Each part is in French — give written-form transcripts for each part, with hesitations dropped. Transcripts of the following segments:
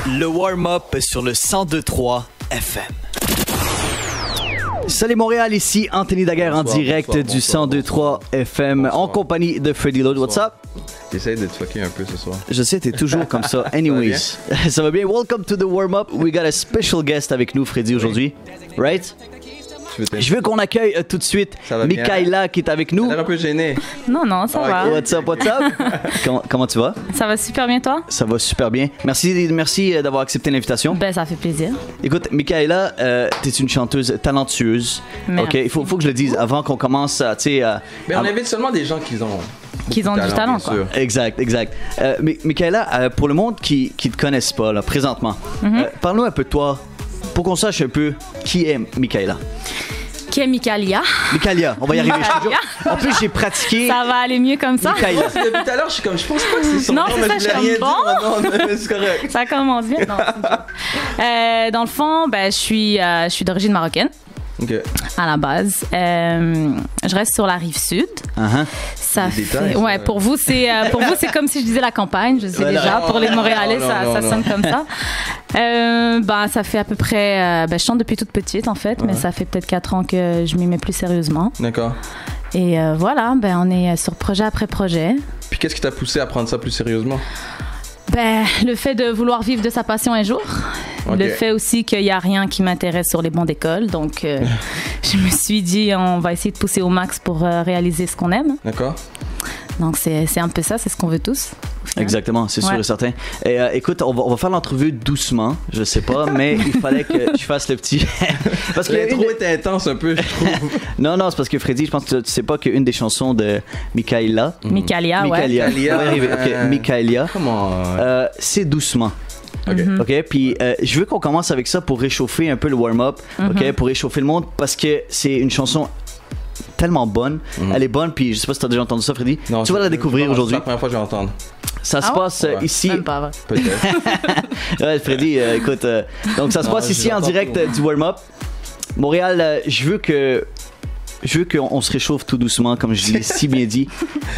Le warm-up sur le 102.3 FM. Salut Montréal, ici Anthony Daguerre en direct du 102.3 FM en compagnie de Freddy Load. What's up? J'essaie de te fucker un peu ce soir. Je sais, t'es toujours comme ça. Anyways, ça va bien? Welcome to the warm-up. We got a special guest avec nous, Freddy, aujourd'hui. Right? Je veux qu'on accueille tout de suite Michaela qui est avec nous. T'as l'air un peu gêné. Non, ça va. What's up? Comment tu vas? Ça va super bien, toi? Ça va super bien. Merci d'avoir accepté l'invitation. Ben, ça fait plaisir. Écoute, Michaela, t'es une chanteuse talentueuse. Merci. OK, il faut que je le dise avant qu'on commence à, Mais on invite seulement des gens qui ont du talent, quoi. Exact. Mais Michaela, pour le monde qui te connaissent pas, là, présentement, parle-nous un peu de toi, pour qu'on sache un peu qui est Michaela. Qui est Michaela? Michaela, on va y arriver. En plus, j'ai pratiqué. Ça va aller mieux comme ça? Michaela. Depuis tout à l'heure, je pense pas que c'est son non, nom, c'est mais ça, je voulais rien bon. dire. Non, c'est correct. Ça commence bien. Non, dans le fond, je suis d'origine marocaine. OK. À la base. Je reste sur la rive sud. Ça Des détails, fait... Ouais, pour vous, c'est comme si je disais la campagne. Je sais déjà. Pour les Montréalais, ça sonne comme ça. Ça fait à peu près... je chante depuis toute petite, en fait, mais ça fait peut-être 4 ans que je m'y mets plus sérieusement. D'accord. Et voilà, on est sur projet après projet. Puis qu'est-ce qui t'a poussé à prendre ça plus sérieusement? Le fait de vouloir vivre de sa passion un jour. Okay. Le fait aussi qu'il n'y a rien qui m'intéresse sur les bancs d'école. Donc, je me suis dit, on va essayer de pousser au max pour réaliser ce qu'on aime. D'accord. Donc, c'est un peu ça, c'est ce qu'on veut tous. Exactement, c'est sûr et certain. Et écoute, on va faire l'entrevue doucement, je sais pas, mais il fallait que je fasse le petit. Parce que l'intro était intense un peu, je trouve. Non, c'est parce que Freddy, je pense que tu sais pas qu'une des chansons de Michaela. Michaela, ouais. On va arriver. OK, Michaela. Comment? C'est doucement. OK, puis je veux qu'on commence avec ça pour réchauffer un peu le warm-up, OK, pour réchauffer le monde, parce que c'est une chanson tellement bonne. Elle est bonne, puis je sais pas si tu as déjà entendu ça, Freddy. Non, tu vas la découvrir aujourd'hui. C'est la première fois que je vais entendre. Ça se passe ici. Même pas vrai. Peut-être. Ouais, Freddy, écoute, donc ça se passe ici en direct du warm-up. Montréal, je veux qu'on se réchauffe tout doucement, comme je l'ai si bien dit.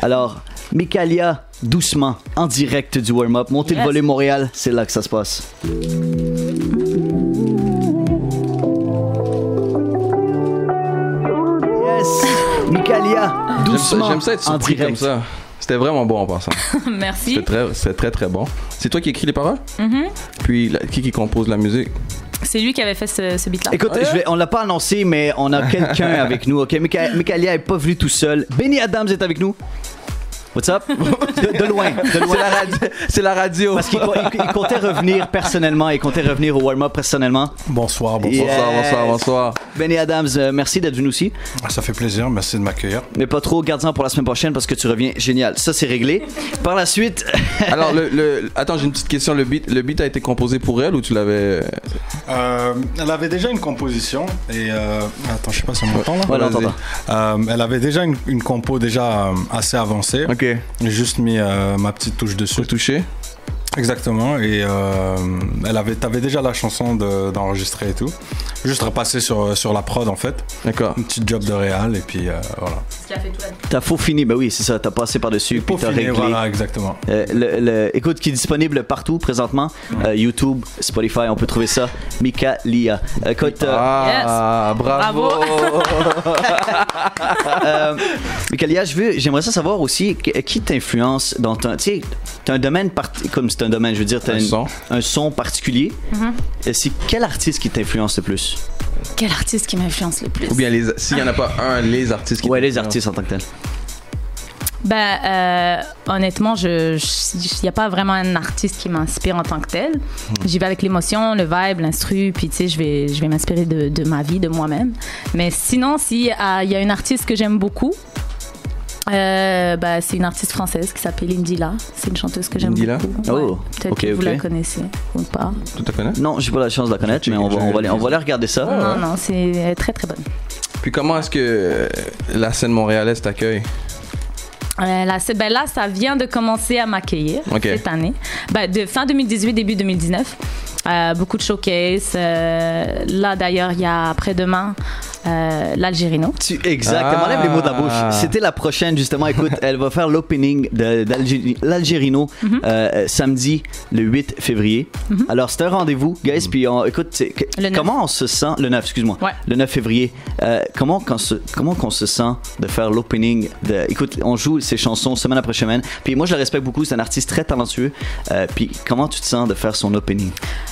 Alors, Michaela, doucement, en direct du warm-up. Montez le volume, Montréal, c'est là que ça se passe. Yes, Michaela, doucement, J'aime ça être en surpris direct. comme ça. C'était vraiment bon en passant. Merci. C'était très très bon. C'est toi qui écris les paroles? Puis qui compose la musique? C'est lui qui avait fait ce beat-là. Écoute, on l'a pas annoncé, mais on a quelqu'un avec nous. OK, Michaela est pas venu tout seul. Benny Adams est avec nous. What's up? De loin. C'est la radio. Parce qu'il comptait revenir personnellement. Il comptait revenir au warm-up personnellement. Bonsoir. Bonsoir. Benny Adams, merci d'être venu aussi. Ça fait plaisir, merci de m'accueillir. Mais pas trop, garde-en pour la semaine prochaine parce que tu reviens. Génial. Ça, c'est réglé. Par la suite... Alors, attends, j'ai une petite question. Le beat a été composé pour elle ou tu l'avais... Elle avait déjà une composition et... Attends, je sais pas si on m'entend là. Voilà, on elle avait déjà une compo assez avancée. OK. J'ai juste mis ma petite touche dessus. Retouché. Exactement. Et t'avais déjà la chanson d'enregistrer et tout. Juste repasser sur la prod en fait. D'accord. Un petit job de réal et puis voilà. Ce qui a fait tout la... T'as faux fini, ben oui, c'est ça. T'as passé par-dessus puis t'as réglé. Voilà, exactement. Écoute, qui est disponible partout présentement. YouTube, Spotify, on peut trouver ça. Michaela. Écoute, bravo. Michaela, j'aimerais ça savoir aussi qui t'influence dans ton... Tu sais, t'as un domaine, comme c'est un domaine, je veux dire, t'as un son particulier. C'est quel artiste qui t'influence le plus? Quel artiste qui m'influence le plus? Ou bien, s'il n'y en a pas un, les artistes qui... Ouais, les artistes en tant que tels. Honnêtement, il n'y a pas vraiment un artiste qui m'inspire en tant que tel. J'y vais avec l'émotion, le vibe, l'instru, puis tu sais, je vais m'inspirer de ma vie, de moi-même. Mais sinon, s'il y a une artiste que j'aime beaucoup, c'est une artiste française qui s'appelle Indila. C'est une chanteuse que j'aime beaucoup. Oh, peut-être que vous la connaissez ou pas. Tu la connais? Non, j'ai pas la chance de la connaître, mais on va aller regarder ça. Non, c'est très très bonne. Puis comment est-ce que la scène montréalaise t'accueille? Là, ça vient de commencer à m'accueillir cette année. De fin 2018, début 2019. Beaucoup de showcase. Là, d'ailleurs, il y a après-demain l'Algérino. Exactement, enlève les mots de la bouche. C'était la prochaine, justement. Écoute, elle va faire l'opening de l'Algérino samedi, le 8 février. Alors, c'est un rendez-vous, guys. Puis, écoute, comment on se sent, le 9, excuse-moi, le 9 février, comment qu'on se sent de faire l'opening écoute, on joue ses chansons semaine après semaine. Puis, moi, je le respecte beaucoup. C'est un artiste très talentueux. Puis, comment tu te sens de faire son opening?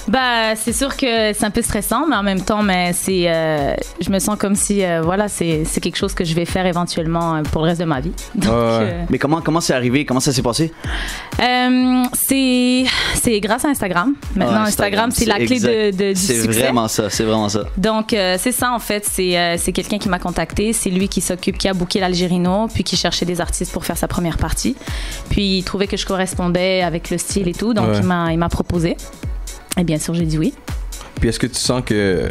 Bah, c'est sûr que c'est un peu stressant, mais en même temps, je me sens comme si, voilà, c'est quelque chose que je vais faire éventuellement pour le reste de ma vie. Donc, mais comment c'est arrivé? Comment ça s'est passé? C'est grâce à Instagram. Maintenant, Instagram, c'est la clé du succès. C'est vraiment ça. Donc, c'est ça, en fait. C'est quelqu'un qui m'a contacté. C'est lui qui a booké l'Algérino, puis qui cherchait des artistes pour faire sa première partie. Puis, il trouvait que je correspondais avec le style et tout. Donc, il m'a proposé. Et bien sûr, j'ai dit oui. Puis, est-ce que tu sens que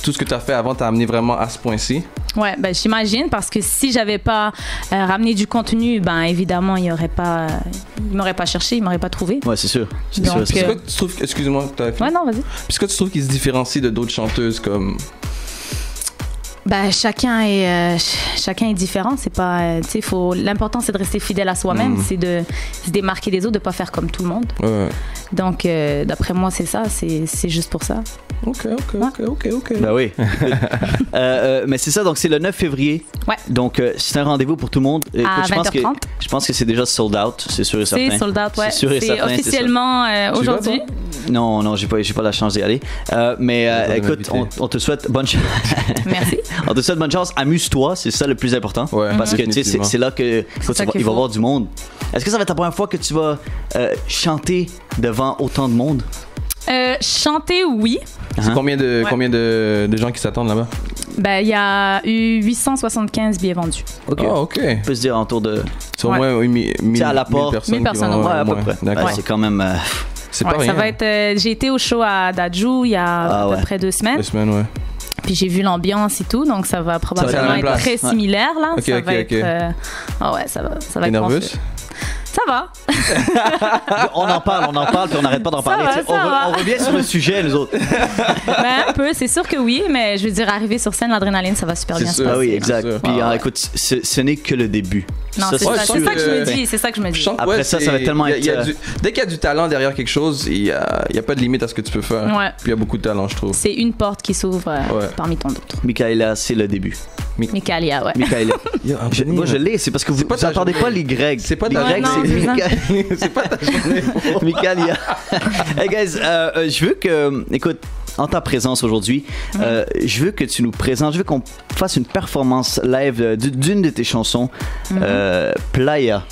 tout ce que tu as fait avant t'a amené vraiment à ce point-ci? Ouais, ben j'imagine, parce que si j'avais pas ramené du contenu, ben évidemment il m'aurait pas cherché, il m'aurait pas trouvé. Ouais, c'est sûr. Donc, c'est quoi tu trouves, excuse-moi, ouais, non, vas-y. Puis est-ce que tu trouves qu'il se différencie de d'autres chanteuses comme? Ben, chacun est différent. C'est pas, l'important c'est de rester fidèle à soi-même, c'est de se démarquer des autres, de pas faire comme tout le monde. Ouais. Donc, d'après moi, c'est ça, c'est juste pour ça. Ok. Ben oui. Mais c'est ça, donc c'est le 9 février. Ouais. Donc, c'est un rendez-vous pour tout le monde. Écoute, à 20h30. Je pense que c'est déjà sold out, c'est sûr et certain. C'est sold out, ouais. C'est sûr et certain, officiellement aujourd'hui. Non, j'ai pas la chance d'y aller. Mais écoute, on te souhaite bonne chance. Merci. On te souhaite bonne chance. Amuse-toi, c'est ça le plus important. Ouais, parce que tu sais, c'est là que il va y avoir du monde. Est-ce que ça va être la première fois que tu vas chanter devant autant de monde? Chanter, oui. C'est combien de gens qui s'attendent là-bas? Ben, il y a eu 875 billets vendus. OK. OK. On peut se dire autour de... C'est au moins 1000 à la porte. 1000 personnes, ouais, à peu près. D'accord. C'est quand même... C'est pas rien. Ça va être... j'ai été au show à Dajou il y a à peu près 2 semaines. 2 semaines, ouais. Puis j'ai vu l'ambiance et tout, donc ça va probablement être très similaire, là. Ok, ça va être... ouais, ça va T'es être... nerveuse? Ça va. on en parle, puis on n'arrête pas d'en parler. On revient sur le sujet, nous autres. Ben, un peu, c'est sûr que oui, mais je veux dire, arriver sur scène, l'adrénaline, ça va super bien se passer. Ah oui, exact. Puis écoute, ce n'est que le début. Non, c'est ça que je me dis, c'est ça que je me dis. Après ça va tellement être... Dès qu'il y a du talent derrière quelque chose, il y a pas de limite à ce que tu peux faire. Ouais. Puis il y a beaucoup de talent, je trouve. C'est une porte qui s'ouvre parmi tant d'autres. Michaela, c'est le début. Michaela, ouais. Michaela. Moi, je l'ai, c'est parce que vous n'entendez pas les Grecs. C'est pas les ta Grecs, journée. C'est pas ta journée. Michaela. Hey guys, je veux que, écoute, en ta présence aujourd'hui, je veux que tu nous présentes, je veux qu'on fasse une performance live d'une de tes chansons, Playa,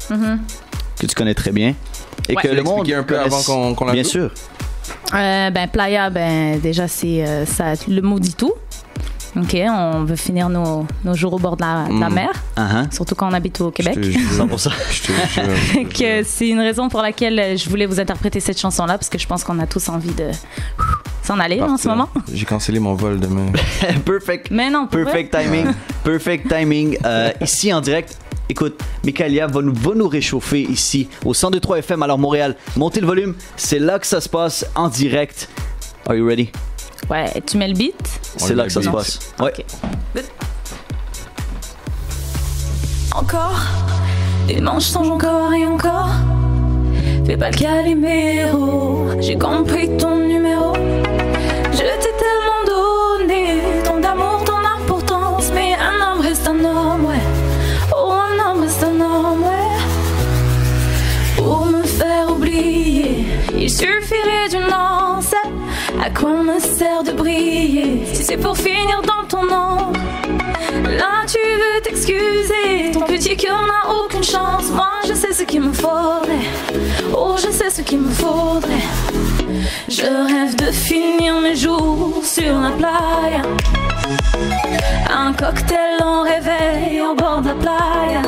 que tu connais très bien. Et que le monde un peu connaisse, avant qu'on la bien joue? sûr. Ben, Playa, déjà, c'est ça, le mot dit tout. OK, on veut finir nos jours au bord de la mer, surtout quand on habite au Québec. 100%. Que c'est une raison pour laquelle je voulais vous interpréter cette chanson-là, parce que je pense qu'on a tous envie de s'en aller en ce moment. J'ai cancellé mon vol demain. Perfect. Mais non, Perfect timing. Perfect timing. Ici en direct. Écoute, Michaela va nous réchauffer ici au 102.3 FM. Alors Montréal, montez le volume. C'est là que ça se passe en direct. Are you ready? Ouais, tu mets le beat? C'est là que ça se passe. Ouais. Okay. Good. Encore, les manches changent encore et encore. Fais pas le Calimero, j'ai compris ton numéro. Je t'ai tellement donné, tant d'amour, ton importance. Mais un homme reste un homme, ouais. Oh, un homme reste un homme, ouais. Pour me faire oublier, il suffirait d'une lance. À quoi me sert de briller si c'est pour finir dans ton ombre? Là tu veux t'excuser, ton petit cœur n'a aucune chance. Moi je sais ce qu'il me faudrait, oh je sais ce qu'il me faudrait. Je rêve de finir mes jours sur la playa, un cocktail en réveil au bord de la playa.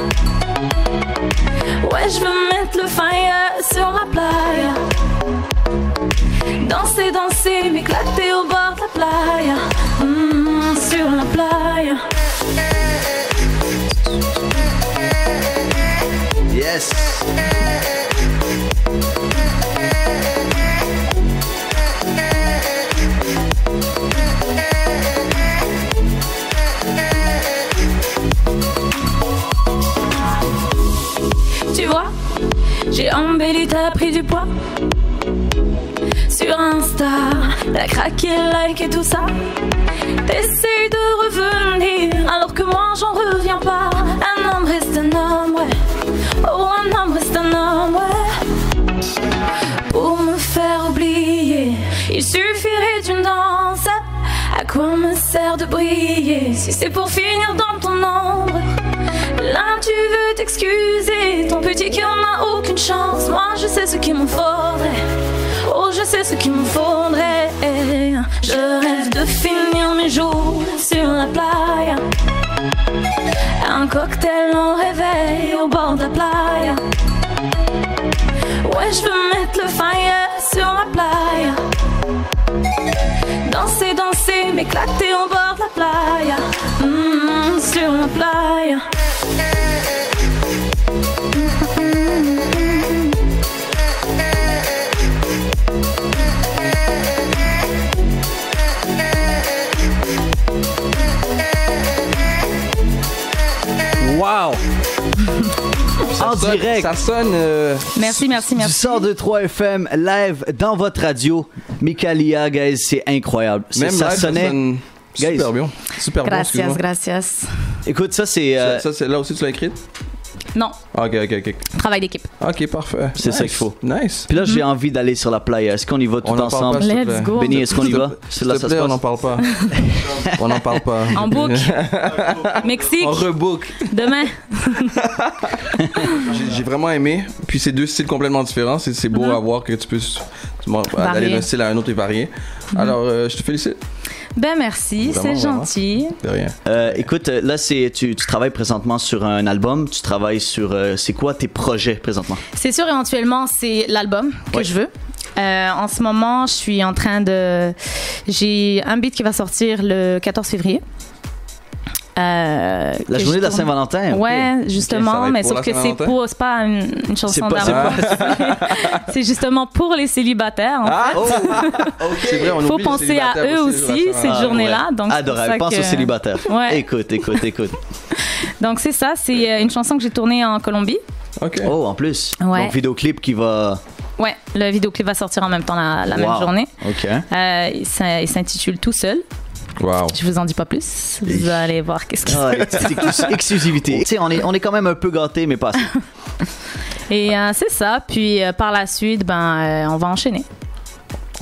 Ouais je veux mettre le fire sur la playa, danser, danser, m'éclater au bord de la playa, sur la playa. Yes. J'ai embelli, t'as pris du poids. Sur Insta, t'as craqué, like et tout ça. T'essayes de revenir alors que moi j'en reviens pas. Un homme reste un homme, ouais. Oh, un homme reste un homme, ouais. Pour me faire oublier, il suffirait d'une danse. À quoi me sert de briller si c'est pour finir dans ton ombre? Là tu veux t'excuser, ton petit cœur n'a aucune chance. Moi je sais ce qu'il me faudrait. Oh, je sais ce qu'il me faudrait. Je rêve de finir mes jours sur la playa. Un cocktail en réveil au bord de la playa. Ouais, je veux mettre le fire sur la playa. Danser, danser, m'éclater au bord de la playa. Sur la playa. Wow! En direct. Ça sonne. Merci. Du 102.3 FM live dans votre radio. Micalia, guys, c'est incroyable. Même Ça live, sonnait. ça sonne Guys. super bien. Super bon. excuse-moi. Gracias. Écoute, ça c'est. Ça, c'est là aussi tu l'as écrit? Non, Ok. travail d'équipe. Ok, parfait. C'est ça qu'il faut. Nice. Puis là, j'ai envie d'aller sur la playa. Est-ce qu'on y va tout On en parle ensemble? pas, s'il te Let's plaît. go. Benny, est-ce qu'on y va? C'est S'il là te ça se plaît, on passe. n'en parle pas. On n'en parle pas. En boucle. Mexique, On rebook. demain. J'ai vraiment aimé. Puis c'est deux styles complètement différents. C'est beau à voir que tu peux aller d'un style à un autre et varier. Alors, je te félicite. Ben merci, Vraiment, c'est gentil. De rien. Écoute, là, tu travailles présentement sur un album. Tu travailles sur. C'est quoi tes projets présentement? C'est sûr, éventuellement, c'est l'album que Ouais. je veux. En ce moment, je suis en train de... J'ai un beat qui va sortir le 14 février. La journée de la Saint-Valentin? ok. Ouais, Ok, ça justement, va être mais pour sauf la que Saint-Valentin? c'est pas une chanson C'est d'amour. C'est justement pour les célibataires. En fait. Oh! C'est vrai, on Faut oublie les penser à célibataires eux sur la aussi Saint-Valentin. cette journée-là. Ouais. Donc c'est pour Adorable. ça Pense que- aux célibataires. Ouais. Écoute. Donc c'est ça, c'est une chanson que j'ai tournée en Colombie. Ok. Oh, en plus. Ouais. Donc, vidéoclip qui va. Ouais, le vidéoclip va sortir en même temps la même Wow. journée. OK. Il s'intitule Tout seul. Wow. Je vous en dis pas plus. Vous allez voir qu'est-ce qui se Ah, petite exclusivité. Tu sais, on est quand même un peu gâtés, mais pas assez. Et c'est ça. Puis par la suite, on va enchaîner.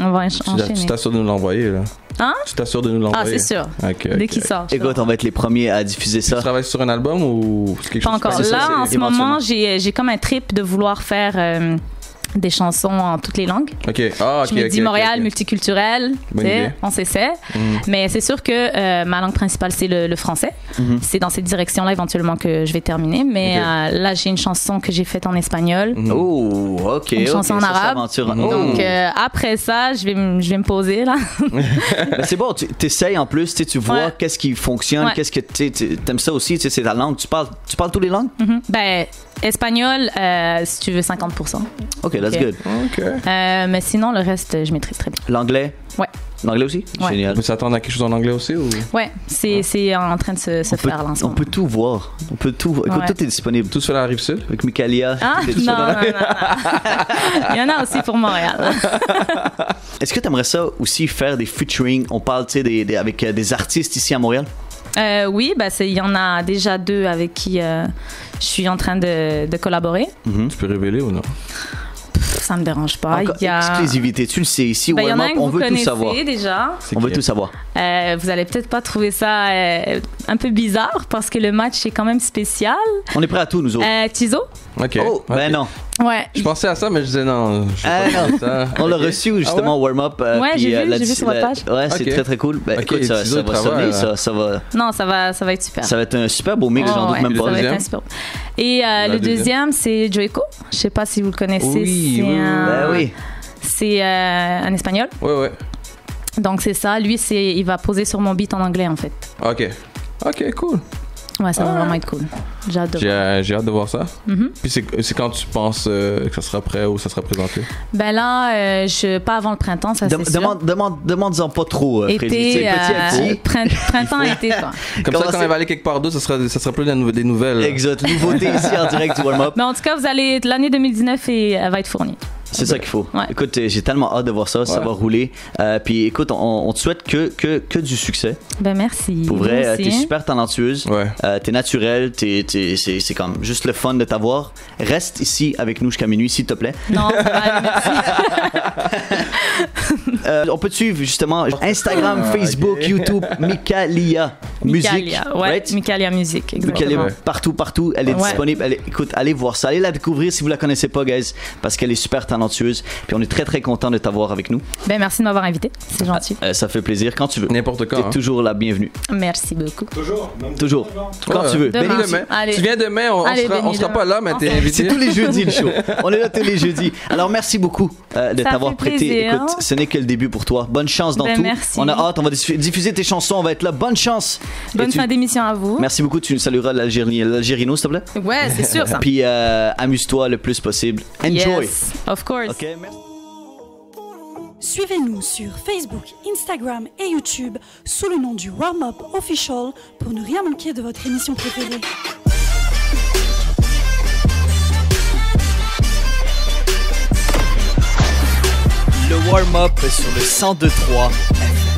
On va Tu enchaîner. t'assures de nous l'envoyer, là. Hein? Tu t'assures de nous Ah, l'envoyer. c'est sûr. Ok, Dès ok. qu'il sort. je Écoute, te on va être les premiers à diffuser Tu ça. travailles sur un album ou c'est quelque Pas chose que tu encore. fais? c'est ça, Là, c'est en ce éventuellement. moment, j'ai comme un trip de vouloir faire des chansons en toutes les langues. Ok. Ah, ok. Je me dis ok, Montréal ok. multiculturel, Bonne tu sais, idée. on s'essaie. Mais c'est sûr que ma langue principale, c'est le français. Mhm. C'est dans cette direction-là éventuellement que je vais terminer. Mais Ok. là, j'ai une chanson que j'ai faite en espagnol. Mhm. Oh, OK. Une chanson en ça, c'est arabe. aventure. Mhm. Oh. Donc après ça, je vais me poser là. Ben, c'est bon, tu essayes en plus, tu vois Ouais. qu'est-ce qui fonctionne, Ouais. qu'est-ce que tu aimes ça aussi, tu sais, c'est ta langue. Tu parles toutes les langues? Mhm. Espagnol, si tu veux 50%. OK, that's Ok. good. Ok. Mais sinon, le reste, je maîtrise très bien. L'anglais? Ouais. L'anglais aussi? Ouais. Génial. On peut s'attendre à quelque chose en anglais aussi ou Ouais, c'est en train de se faire là en ce on moment. peut tout voir. On peut tout. Écoute, Ouais. tout est disponible. tout se fait à la rive sud? Avec Micalia. Ah, tout est non, non, disponible. non. Il y en a aussi pour Montréal. Est-ce que tu aimerais ça aussi faire des featuring? On parle, tu sais, avec des artistes ici à Montréal? Oui, il y en a déjà 2 avec qui je suis en train de collaborer. Tu peux révéler ou non? Ça me dérange pas. Encore, Il y a... exclusivité, tu le sais. Ici, il y en a Warm un Up, que on vous veut tout savoir. connaissez déjà. C'est On veut qui? tout savoir. Vous allez peut-être pas trouver ça un peu bizarre parce que le match est quand même spécial. On est prêt à tout, nous autres. Tizo? Ok. Oh, ben Ok. non. Ouais. Je pensais à ça, mais je disais non. Je sais Ah, pas non. ça. On l'a Ok. reçu justement au warm-up. Ouais, puis, j'ai vu sur votre page. Ouais, c'est Ok. très très cool. Ben, Ok, écoute, ça Tizo, va il travaille, sonner, là. ça va. Non, ça va être super. Ça va être un super beau mix, j'en Oh, doute ouais, même ça pas. va être Deuxième? un super. Et le deuxième, c'est Joico. Je sais pas si vous le connaissez. Oui, c'est oui, oui. Ben oui. C'est un espagnol. Ouais. Donc c'est ça. Lui, il va poser sur mon beat en anglais en fait. Ok. Ok, cool. Ouais, ça va vraiment être cool. J'ai hâte de voir. J'ai hâte de voir ça. Puis c'est quand tu penses que ça sera prêt ou ça sera présenté? Ben là, pas avant le printemps, ça c'est sûr. Demande-en pas trop, Freddy. Petit à petit. Printemps, été, quoi. Comme ça, quand elle va aller quelque part d'autre, ça sera plus des nouvelles. Exact. Nouveauté ici en direct du warm-up. Mais en tout cas, l'année 2019 elle va être fournie. C'est ça qu'il faut. Ouais. Écoute, j'ai tellement hâte de voir ça. Ça va rouler. Puis écoute, on te souhaite que du succès. Ben merci. Pour vrai, t'es super talentueuse. Ouais. T'es naturelle. C'est comme juste le fun de t'avoir. Reste ici avec nous jusqu'à minuit, s'il te plaît. Non, ça va aller, merci. On peut te suivre justement Instagram, Facebook, YouTube, Mikalia Musique. Mikalia, ouais. Right? Mikalia Musique, exactement. Mikalia, partout. Elle est disponible. Écoute, allez voir ça. Allez la découvrir si vous la connaissez pas, guys. Parce qu'elle est super talentueuse. Puis on est très, très content de t'avoir avec nous. Ben, merci de m'avoir invité. C'est gentil. Ça fait plaisir. Quand tu veux. N'importe quand. T'es toujours la bienvenue. Merci beaucoup. Toujours. Quand tu veux. Demain. Allez. Tu viens demain, on sera pas là, mais t'es invité. C'est tous les jeudis le show. On est là tous les jeudis. Alors merci beaucoup de t'avoir prêté. Plaisir. Écoute, ce n'est que le début pour toi. Bonne chance dans tout. Merci. On a hâte. On va diffuser tes chansons. On va être là. Bonne chance. Bonne fin d'émission à vous. Merci beaucoup. Tu salueras l'Algérino, s'il te plaît. Ouais, c'est sûr ça. Puis amuse-toi le plus possible. Enjoy. Yes, of course. Ok, merci. Suivez-nous sur Facebook, Instagram et YouTube sous le nom du Warm Up Official pour ne rien manquer de votre émission préférée. Le Warm Up sur le 102.3 FM.